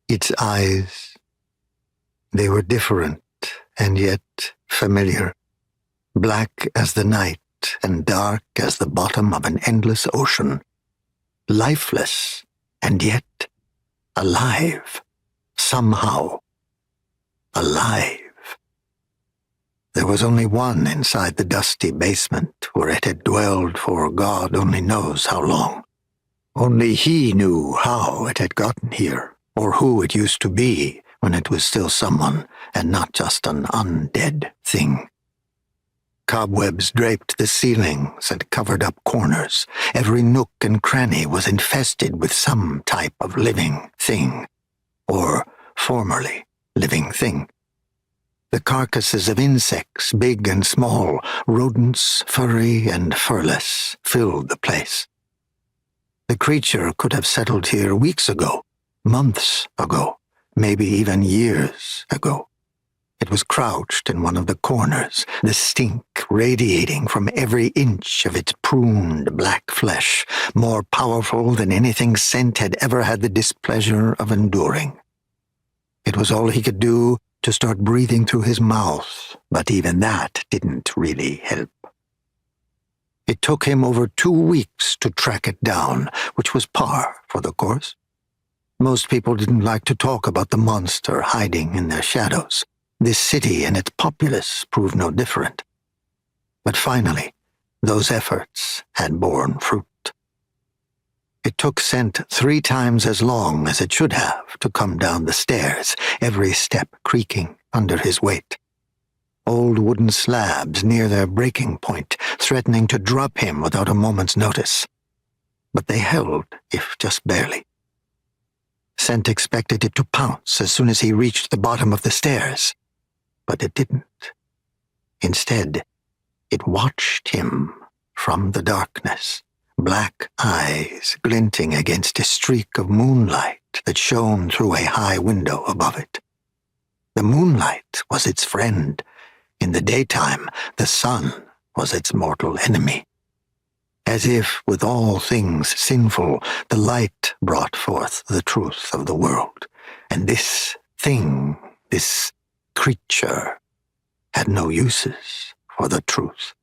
Its eyes, they were different and yet familiar, black as the night and dark as the bottom of an endless ocean, lifeless and yet alive, somehow alive. There was only one inside the dusty basement where it had dwelled for God only knows how long. Only he knew how it had gotten here, or who it used to be when it was still someone and not just an undead thing. Cobwebs draped the ceilings and covered up corners. Every nook and cranny was infested with some type of living thing, or formerly living thing. The carcasses of insects, big and small, rodents, furry and furless, filled the place. The creature could have settled here weeks ago, months ago, maybe even years ago. It was crouched in one of the corners, the stink radiating from every inch of its pruned black flesh, more powerful than anything scent had ever had the displeasure of enduring. It was all he could do to start breathing through his mouth, but even that didn't really help. It took him over 2 weeks to track it down, which was par for the course. Most people didn't like to talk about the monster hiding in their shadows. This city and its populace proved no different. But finally, those efforts had borne fruit. It took Scent 3 times as long as it should have to come down the stairs, every step creaking under his weight. Old wooden slabs near their breaking point, threatening to drop him without a moment's notice. But they held, if just barely. Scent expected it to pounce as soon as he reached the bottom of the stairs, but it didn't. Instead, it watched him from the darkness, black eyes glinting against a streak of moonlight that shone through a high window above it. The moonlight was its friend. In the daytime, the sun was its mortal enemy. As if, with all things sinful, the light brought forth the truth of the world, and this thing, this creature, had no uses for the truth.